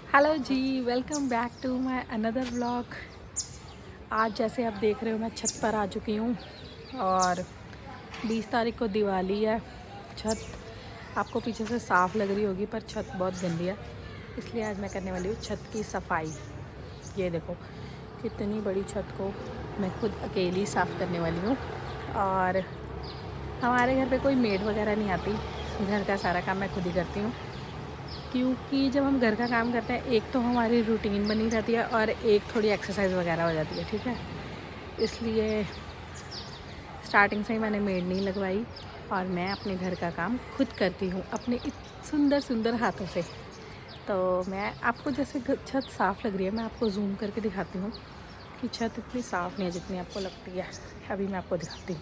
Hello जी, welcome back to my another vlog. आज जैसे आप देख रहे हो मैं छत पर आ चुकी हूँ और 20 तारीख को दिवाली है। छत आपको पीछे से साफ़ लग रही होगी पर छत बहुत गंदी है, इसलिए आज मैं करने वाली हूँ छत की सफाई। ये देखो कितनी बड़ी छत को मैं खुद अकेली साफ़ करने वाली हूँ। और हमारे घर पे कोई मेड वगैरह नहीं आती, घर का सारा काम मैं खुद ही करती हूँ, क्योंकि जब हम घर का काम करते हैं एक तो हमारी रूटीन बनी रहती है और एक थोड़ी एक्सरसाइज वगैरह हो जाती है। ठीक है, इसलिए स्टार्टिंग से ही मैंने मेड नहीं लगवाई और मैं अपने घर का काम खुद करती हूँ अपने सुंदर सुंदर हाथों से। तो मैं आपको जैसे छत साफ़ लग रही है, मैं आपको जूम करके दिखाती हूँ कि छत इतनी साफ़ नहीं है जितनी आपको लगती है। अभी मैं आपको दिखाती हूँ,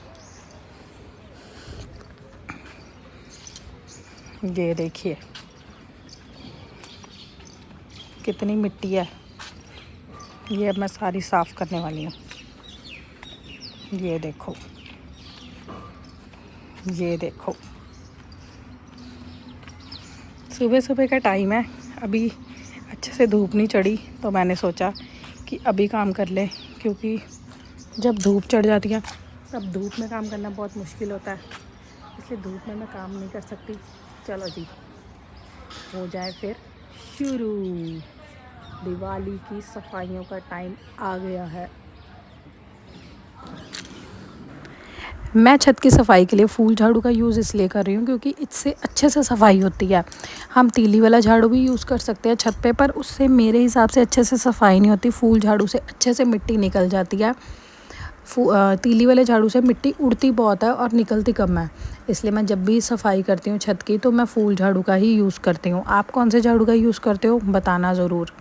ये देखिए कितनी मिट्टी है। ये अब मैं सारी साफ़ करने वाली हूँ। ये देखो, ये देखो सुबह सुबह का टाइम है, अभी अच्छे से धूप नहीं चढ़ी तो मैंने सोचा कि अभी काम कर ले, क्योंकि जब धूप चढ़ जाती है तब धूप में काम करना बहुत मुश्किल होता है, इसलिए धूप में मैं काम नहीं कर सकती। चलो जी, हो जाए फिर शुरू। दिवाली की सफाइयों का टाइम आ गया है। मैं छत की सफाई के लिए फूल झाड़ू का यूज़ इसलिए कर रही हूँ क्योंकि इससे अच्छे से सफाई होती है। हम तीली वाला झाड़ू भी यूज़ कर सकते हैं छत पे, पर उससे मेरे हिसाब से अच्छे से सफाई नहीं होती। फूल झाड़ू से अच्छे से मिट्टी निकल जाती है। तीली वाले झाड़ू से मिट्टी उड़ती बहुत है और निकलती कम है, इसलिए मैं जब भी सफाई करती हूँ छत की तो मैं फूल झाड़ू का ही यूज़ करती हूँ। आप कौन से झाड़ू का यूज़ करते हो बताना ज़रूर।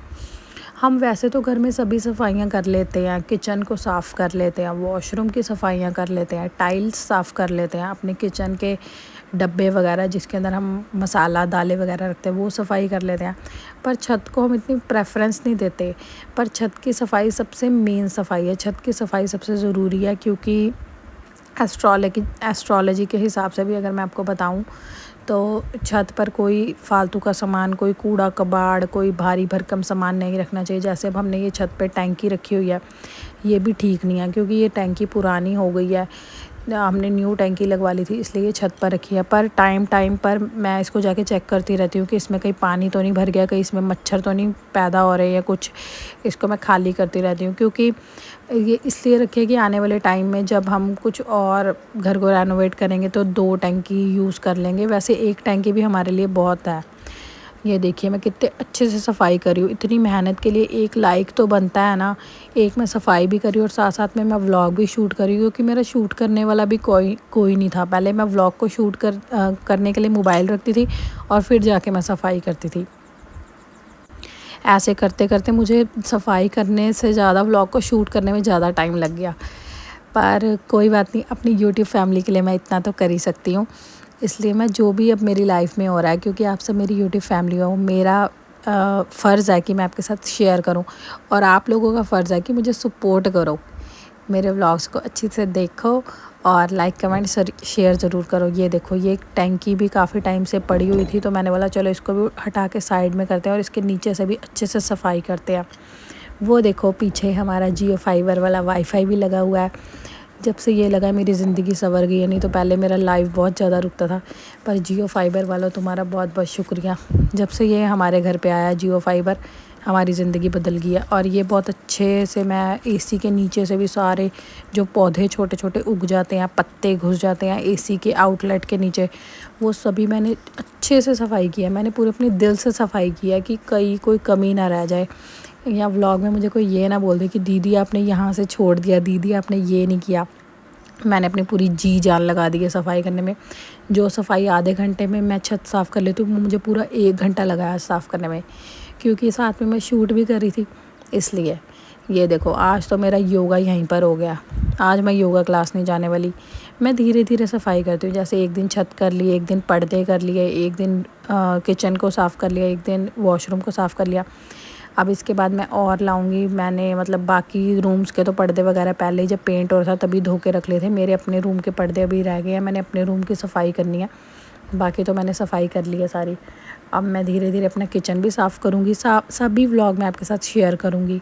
हम वैसे तो घर में सभी सफाइयाँ कर लेते हैं, किचन को साफ़ कर लेते हैं, वॉशरूम की सफाइयाँ कर लेते हैं, टाइल्स साफ़ कर लेते हैं, अपने किचन के डब्बे वगैरह जिसके अंदर हम मसाला दालें वगैरह रखते हैं वो सफाई कर लेते हैं। पर छत को हम इतनी प्रेफरेंस नहीं देते। पर छत की सफाई सबसे मेन सफाई है, छत की सफाई सबसे ज़रूरी है, क्योंकि एस्ट्रोलॉजी के हिसाब से भी अगर मैं आपको बताऊं तो छत पर कोई फालतू का सामान, कोई कूड़ा कबाड़, कोई भारी भरकम सामान नहीं रखना चाहिए। जैसे अब हमने ये छत पे टैंकी रखी हुई है, ये भी ठीक नहीं है क्योंकि ये टैंकी पुरानी हो गई है। हमने न्यू टैंकी लगवा ली थी इसलिए ये छत पर रखी है, पर टाइम टाइम पर मैं इसको जाके चेक करती रहती हूँ कि इसमें कहीं पानी तो नहीं भर गया, कहीं इसमें मच्छर तो नहीं पैदा हो रहे हैं कुछ। इसको मैं खाली करती रहती हूँ, क्योंकि ये इसलिए रखी है कि आने वाले टाइम में जब हम कुछ और घर को रेनोवेट करेंगे तो 2 टैंकी यूज़ कर लेंगे, वैसे 1 टैंकी भी हमारे लिए बहुत है। ये देखिए मैं कितने अच्छे से सफाई कर रही हूँ, इतनी मेहनत के लिए एक लाइक तो बनता है ना। एक मैं सफाई भी कर रही हूँ और साथ साथ में मैं व्लॉग भी शूट कर रही हूँ, क्योंकि मेरा शूट करने वाला भी कोई नहीं था। पहले मैं व्लॉग को शूट करने के लिए मोबाइल रखती थी और फिर जाके मैं सफाई करती थी। ऐसे करते करते मुझे सफाई करने से ज़्यादा व्लॉग को शूट करने में ज़्यादा टाइम लग गया, पर कोई बात नहीं, अपनी यूट्यूब फैमिली के लिए मैं इतना तो कर ही सकती हूँ। इसलिए मैं जो भी अब मेरी लाइफ में हो रहा है, क्योंकि आप सब मेरी यूट्यूब फैमिली हो, मेरा फ़र्ज़ है कि मैं आपके साथ शेयर करूं, और आप लोगों का फ़र्ज़ है कि मुझे सपोर्ट करो, मेरे व्लॉग्स को अच्छी से देखो और लाइक कमेंट शेयर ज़रूर करो। ये देखो ये टैंकी भी काफ़ी टाइम से पड़ी हुई थी तो मैंने बोला चलो इसको भी हटा के साइड में करते हैं और इसके नीचे से भी अच्छे से सफाई करते हैं। वो देखो पीछे हमारा जियो फाइबर वाला वाईफाई भी लगा हुआ है। जब से ये लगा मेरी ज़िंदगी संवर गई है, नहीं तो पहले मेरा लाइव बहुत ज़्यादा रुकता था। पर जियो फाइबर वालों तुम्हारा बहुत बहुत शुक्रिया, जब से ये हमारे घर पे आया जियो फाइबर हमारी ज़िंदगी बदल गई है। और ये बहुत अच्छे से मैं एसी के नीचे से भी सारे जो पौधे छोटे छोटे उग जाते हैं, पत्ते घुस जाते हैं एसी के आउटलेट के नीचे, वो सभी मैंने अच्छे से सफाई की है। मैंने पूरे अपने दिल से सफाई की है कि कोई कमी ना रह जाए, या व्लॉग में मुझे कोई ये ना बोल दे कि दीदी आपने यहाँ से छोड़ दिया, दीदी आपने ये नहीं किया। मैंने अपनी पूरी जी जान लगा दी है सफाई करने में। जो सफाई आधे घंटे में मैं छत साफ़ कर लेती हूँ, मुझे पूरा 1 घंटा लगा साफ़ करने में, क्योंकि साथ में मैं शूट भी कर रही थी इसलिए। ये देखो आज तो मेरा योगा यहीं पर हो गया, आज मैं योगा क्लास नहीं जाने वाली। मैं धीरे धीरे सफाई करती हूँ, जैसे एक दिन छत कर ली, एक दिन पर्दे कर लिए, एक दिन किचन को साफ़ कर लिया, एक दिन वॉशरूम को साफ़ कर लिया। अब इसके बाद मैं और लाऊंगी। मैंने मतलब बाकी रूम्स के तो पर्दे वगैरह पहले ही जब पेंट हो रहा था तभी धो के रख लिए थे। मेरे अपने रूम के पर्दे अभी रह गए हैं, मैंने अपने रूम की सफाई करनी है, बाकी तो मैंने सफाई कर ली है सारी। अब मैं धीरे धीरे अपना किचन भी साफ़ करूँगी, सभी व्लॉग मैं आपके साथ शेयर करूँगी।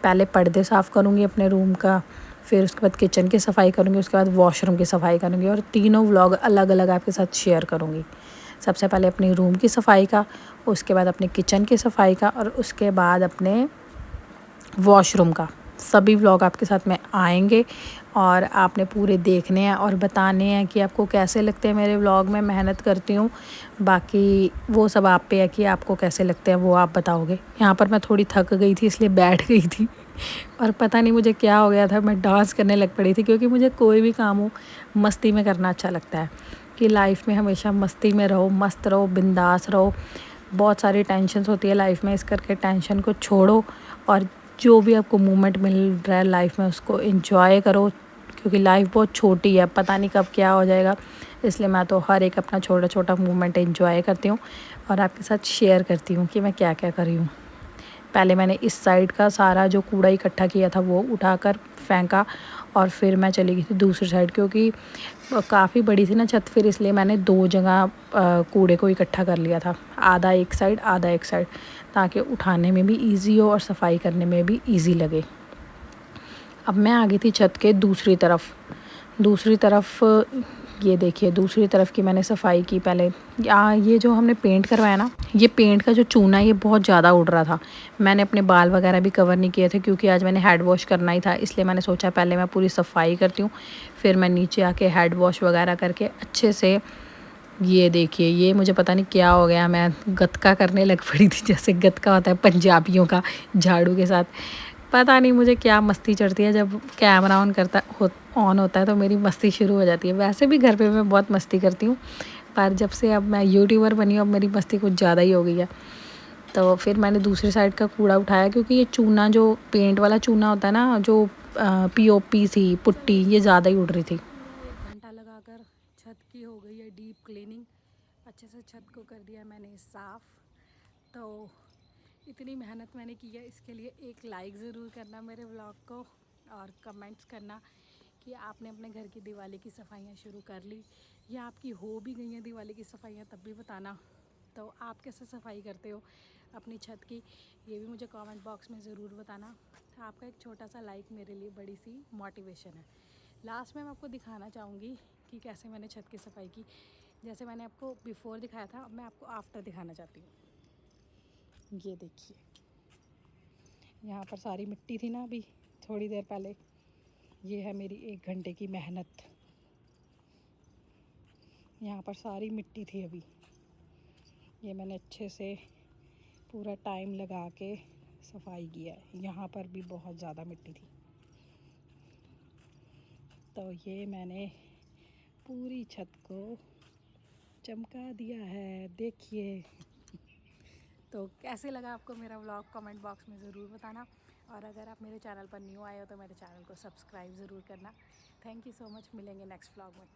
पहले पर्दे साफ़ करूँगी अपने रूम का, फिर उसके बाद किचन की सफाई करूँगी, उसके बाद वॉशरूम की सफाई करूँगी और तीनों व्लॉग अलग अलग आपके साथ शेयर करूँगी। सबसे पहले अपनी रूम की सफाई का, उसके बाद अपने किचन की सफाई का और उसके बाद अपने वॉशरूम का। सभी व्लॉग आपके साथ में आएंगे और आपने पूरे देखने हैं और बताने हैं कि आपको कैसे लगते हैं मेरे व्लॉग। में मेहनत करती हूँ, बाकी वो सब आप पे है कि आपको कैसे लगते हैं, वो आप बताओगे। यहाँ पर मैं थोड़ी थक गई थी इसलिए बैठ गई थी और पता नहीं मुझे क्या हो गया था, मैं डांस करने लग पड़ी थी, क्योंकि मुझे कोई भी काम हो मस्ती में करना अच्छा लगता है कि लाइफ में हमेशा मस्ती में रहो, मस्त रहो, बिंदास रहो। बहुत सारी टेंशन्स होती है लाइफ में, इस करके टेंशन को छोड़ो और जो भी आपको मोमेंट मिल रहा है लाइफ में उसको एंजॉय करो, क्योंकि लाइफ बहुत छोटी है, पता नहीं कब क्या हो जाएगा। इसलिए मैं तो हर एक अपना छोटा छोटा मोमेंट एंजॉय करती हूँ और आपके साथ शेयर करती हूँ कि मैं क्या क्या कर रही हूँ। पहले मैंने इस साइड का सारा जो कूड़ा इकट्ठा किया था वो उठाकर फेंका और फिर मैं चली गई थी दूसरी साइड, क्योंकि काफ़ी बड़ी थी ना छत, फिर इसलिए मैंने 2 जगह कूड़े को इकट्ठा कर लिया था, आधा एक साइड आधा एक साइड, ताकि उठाने में भी इजी हो और सफाई करने में भी इजी लगे। अब मैं आ गई थी छत के दूसरी तरफ। ये देखिए दूसरी तरफ की मैंने सफाई की। पहले ये जो हमने पेंट करवाया ना, ये पेंट का जो चूना है ये बहुत ज़्यादा उड़ रहा था। मैंने अपने बाल वगैरह भी कवर नहीं किए थे, क्योंकि आज मैंने हेड वॉश करना ही था, इसलिए मैंने सोचा पहले मैं पूरी सफाई करती हूँ, फिर मैं नीचे आके हेड वॉश वगैरह करके अच्छे से। ये देखिए, ये मुझे पता नहीं क्या हो गया, मैं गतका करने लग पड़ी थी, जैसे गतका होता है पंजाबियों का झाड़ू के साथ। पता नहीं मुझे क्या मस्ती चढ़ती है, जब कैमरा ऑन होता है तो मेरी मस्ती शुरू हो जाती है। वैसे भी घर पे मैं बहुत मस्ती करती हूँ, पर जब से अब मैं यूट्यूबर बनी हूँ अब मेरी मस्ती कुछ ज़्यादा ही हो गई है। तो फिर मैंने दूसरी साइड का कूड़ा उठाया, क्योंकि ये चूना जो पेंट वाला चूना होता है ना, जो पीओपी थी पुट्टी, ये ज़्यादा ही उड़ रही थी। 1 घंटा लगाकर छत की हो गई है डीप क्लीनिंग, अच्छे से छत को कर दिया मैंने साफ़। तो इतनी मेहनत मैंने की है, इसके लिए एक लाइक ज़रूर करना मेरे व्लॉग को और कमेंट्स करना कि आपने अपने घर की दिवाली की सफाइयाँ शुरू कर ली या आपकी हो भी गई हैं दिवाली की सफाइयाँ, तब भी बताना। तो आप कैसे सफाई करते हो अपनी छत की, ये भी मुझे कमेंट बॉक्स में ज़रूर बताना। आपका एक छोटा सा लाइक मेरे लिए बड़ी सी मोटिवेशन है। लास्ट में मैं आपको दिखाना चाहूँगी कि कैसे मैंने छत की सफाई की। जैसे मैंने आपको बिफ़ोर दिखाया था, अब मैं आपको आफ्टर दिखाना चाहती हूँ। ये देखिए, यहाँ पर सारी मिट्टी थी ना अभी थोड़ी देर पहले, ये है मेरी 1 घंटे की मेहनत। यहाँ पर सारी मिट्टी थी अभी, ये मैंने अच्छे से पूरा टाइम लगा के सफाई किया है। यहाँ पर भी बहुत ज़्यादा मिट्टी थी, तो ये मैंने पूरी छत को चमका दिया है, देखिए। तो कैसे लगा आपको मेरा व्लॉग, कमेंट बॉक्स में ज़रूर बताना। और अगर आप मेरे चैनल पर न्यू आए हो तो मेरे चैनल को सब्सक्राइब ज़रूर करना। थैंक यू सो मच, मिलेंगे नेक्स्ट व्लॉग में।